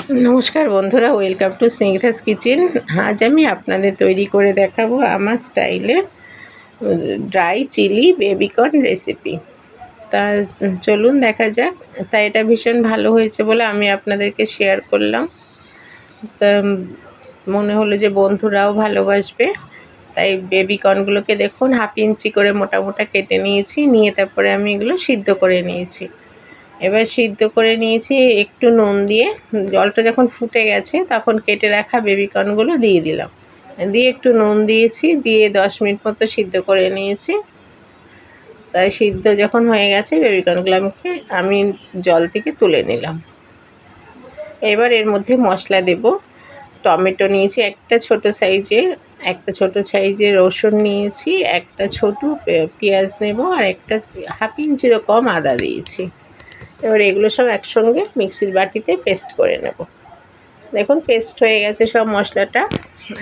নমস্কার বন্ধুরা, welcome to Snigdha's kitchen. আজ আমি আপনাদের তৈরি করে দেখাবো আমার স্টাইলে ড্রাই চিলি বেবিকর্ন রেসিপি। তা চলুন দেখা যাক। তা এটা ভীষণ ভালো হয়েছে বলে আমি আপনাদেরকে শেয়ার করলাম। তা মনে হলো যে বন্ধুরাও ভালোবাসবে, তাই বেবিকর্নগুলোকে দেখুন হাফ ইঞ্চি করে মোটা মোটা কেটে নিয়েছি। নিয়ে তারপরে আমি এগুলো সিদ্ধ করে নিয়েছি। এবার সিদ্ধ করে নিয়েছি একটু নুন দিয়ে। জলটা যখন ফুটে গেছে তখন কেটে রাখা বেবিকর্নগুলো দিয়ে দিলাম, দিয়ে একটু নুন দিয়েছি, দিয়ে 10 মিনিট মতো সিদ্ধ করে নিয়েছি। তাই সিদ্ধ যখন হয়ে গেছে বেবিকর্নগুলো আমি জল থেকে তুলে নিলাম। এবার এর মধ্যে মশলা দেব। টমেটো নিয়েছি একটা ছোট সাইজের রসুন নিয়েছি, একটা ছোট পেঁয়াজ নেব, আর একটা হাফ ইঞ্চিরও কম আদা দিয়েছি। এবার এগুলো সব একসঙ্গে মিক্সির বাটিতে পেস্ট করে নেব। দেখুন পেস্ট হয়ে গেছে সব মশলাটা।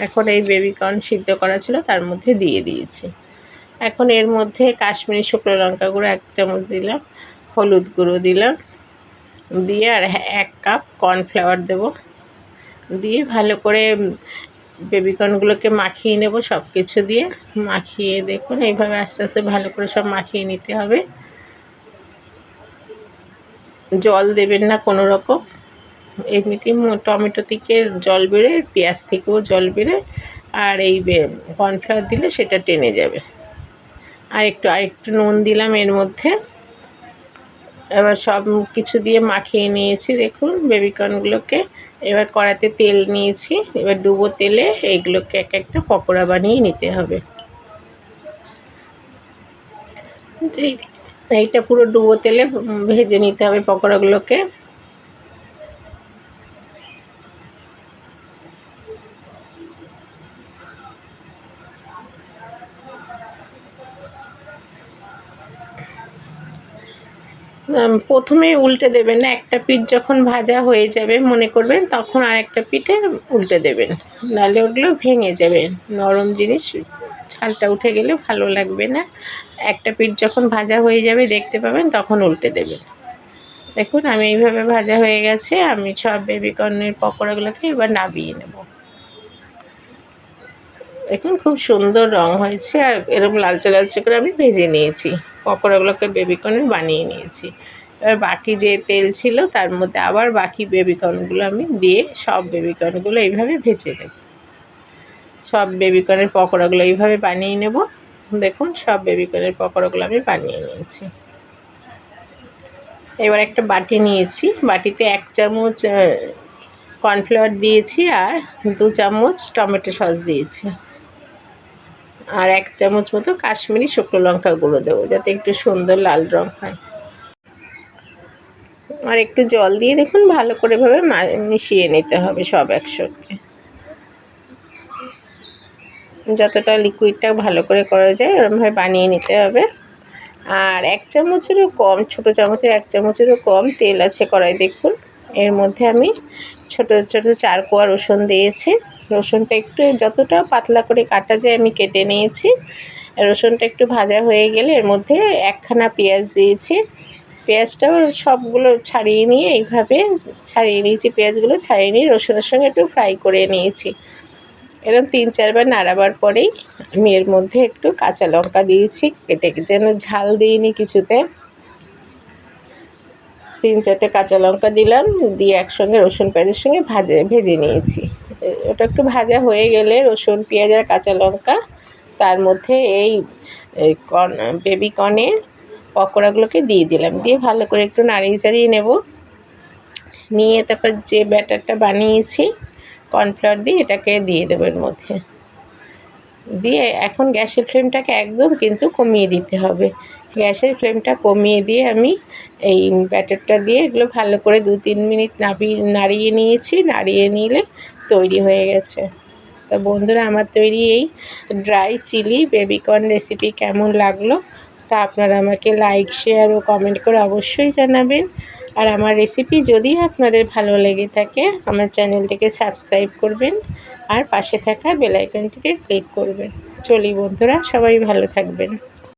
এখন এই বেবিকর্ন সিদ্ধ করা ছিল তার মধ্যে দিয়ে দিয়েছি। এখন এর মধ্যে কাশ্মীরি শুকনো লঙ্কা গুঁড়ো 1 চামচ দিলাম, হলুদ গুঁড়ো দিলাম, দিয়ে আর 1 কাপ কর্নফ্লাওয়ার দেব। দিয়ে ভালো করে বেবিকর্নগুলোকে মাখিয়ে নেব। সব কিছু দিয়ে মাখিয়ে দেখুন এইভাবে আস্তে আস্তে ভালো করে সব মাখিয়ে নিতে হবে। জল দেবেন না কোনো রকম। এমনিতেই টমেটো থেকে জল বেরোয়, পেঁয়াজ থেকেও জল বেরোয়, আর এই কর্নফ্লাওয়ার দিলে সেটা টেনে যাবে। আরেকটু নুন দিলাম এর মধ্যে। এবার সব কিছু দিয়ে মাখিয়ে নিয়েছি দেখুন বেবিকর্নগুলোকে। এবার কড়াতে তেল নিয়েছি। এবার ডুবো তেলে এইগুলোকে এক একটা পকোড়া বানিয়ে নিতে হবে। এইটা পুরো ডুবো তেলে ভেজে নিতে হবে পকোড়াগুলোকে। প্রথমে উল্টে দেবেন না। একটা পিঠ যখন ভাজা হয়ে যাবে মনে করবেন তখন আরেকটা পিঠে উল্টে দেবেন, নাহলে ওগুলো ভেঙে যাবে। নরম জিনিস ছালটা উঠে গেলে ভালো লাগবে না। একটা পিঠ যখন ভাজা হয়ে যাবে দেখতে পাবেন তখন উল্টে দেবেন। দেখুন আমি এইভাবে ভাজা হয়ে গেছে। আমি সব বেবিকর্নের পকোড়াগুলোকে এবার নামিয়ে নেব। দেখুন খুব সুন্দর রং হয়েছে, আর এরকম লালচে লালচে করে আমি ভেজে নিয়েছি। পকোড়াগুলোকে বেবিকর্নের বানিয়ে নিয়েছি। এবার বাকি যে তেল ছিল তার মধ্যে আবার বাকি বেবিকর্নগুলো আমি দিয়ে সব বেবিকর্নগুলো এইভাবে ভেজে নেব। সব বেবিকর্নের পকোড়াগুলো এইভাবে বানিয়ে নেব। দেখুন সব বেবিকর্নের পকোড়াগুলো আমি বানিয়ে নিয়েছি। এবার একটা বাটি নিয়েছি। বাটিতে 1 চামচ কর্নফ্লাওয়ার দিয়েছি, আর 2 চামচ টমেটো সস দিয়েছি, আর 1 চামচ মতো কাশ্মীরি শুকনো লঙ্কা গুঁড়ো দেবো যাতে একটু সুন্দর লাল রং হয়। আর একটু জল দিয়ে দেখুন ভালো করে এভাবে মিশিয়ে নিতে হবে সব একসঙ্গে। যতটা লিকুইডটা ভালো করে করা যায় এরকমভাবে বানিয়ে নিতে হবে। আর 1 চামচেরও কম, ছোটো চামচের 1 চামচেরও কম তেল আছে কড়াই। দেখুন এর মধ্যে আমি ছোটো ছোটো 4 কোয়া রসুন দিয়েছি। রসুনটা একটু যতটা পাতলা করে কাটা যায় আমি কেটে নিয়েছি। রসুনটা একটু ভাজা হয়ে গেলে এর মধ্যে 1খানা পেঁয়াজ দিয়েছি। পেঁয়াজটাও সবগুলো ছাড়িয়ে নিয়ে এইভাবে ছাড়িয়ে নিয়েছি। পেঁয়াজগুলো ছাড়িয়ে নিয়ে রসুনের সঙ্গে একটু ফ্রাই করে নিয়েছি। এরকম 3-4 বার নাড়াবার পরেই আমি এর মধ্যে একটু কাঁচা লঙ্কা দিয়েছি কেটে, যেন ঝাল দিইনি কিছুতে। 3-4টে কাঁচা লঙ্কা দিলাম, দিয়ে একসঙ্গে রসুন পেঁয়াজের সঙ্গে ভেজে নিয়েছি। ওটা একটু ভাজা হয়ে গেলে রসুন পেঁয়াজ আর কাঁচা লঙ্কা তার মধ্যে এই বেবিকর্নের পকোড়াগুলোকে দিয়ে দিলাম। দিয়ে ভালো করে একটু নাড়িয়ে চাড়িয়ে নেব। নিয়ে তারপর যে ব্যাটারটা বানিয়েছি কর্নফ্লাওয়ার দিয়ে এটাকে দিয়ে দেবো এর মধ্যে। দিয়ে এখন গ্যাসের ফ্লেমটাকে একদম কিন্তু কমিয়ে দিতে হবে। গ্যাসের ফ্লেমটা কমিয়ে দিয়ে আমি এই ব্যাটারটা দিয়ে এগুলো ভালো করে 2-3 মিনিট নাড়িয়ে নিয়েছি। নাড়িয়ে নিলে তৈরি হয়ে গেছে। তা বন্ধুরা আমার তৈরি এই ড্রাই চিলি বেবিকর্ন রেসিপি কেমন লাগলো তা আপনারা আমাকে লাইক, শেয়ার ও কমেন্ট করে অবশ্যই জানাবেন। আর আমার রেসিপি যদি আপনাদের ভালো লেগে থাকে আমার চ্যানেলটিকে সাবস্ক্রাইব করবেন, আর পাশে থাকা বেল আইকনটিকে ক্লিক করবেন। চলি বন্ধুরা, সবাই ভালো থাকবেন।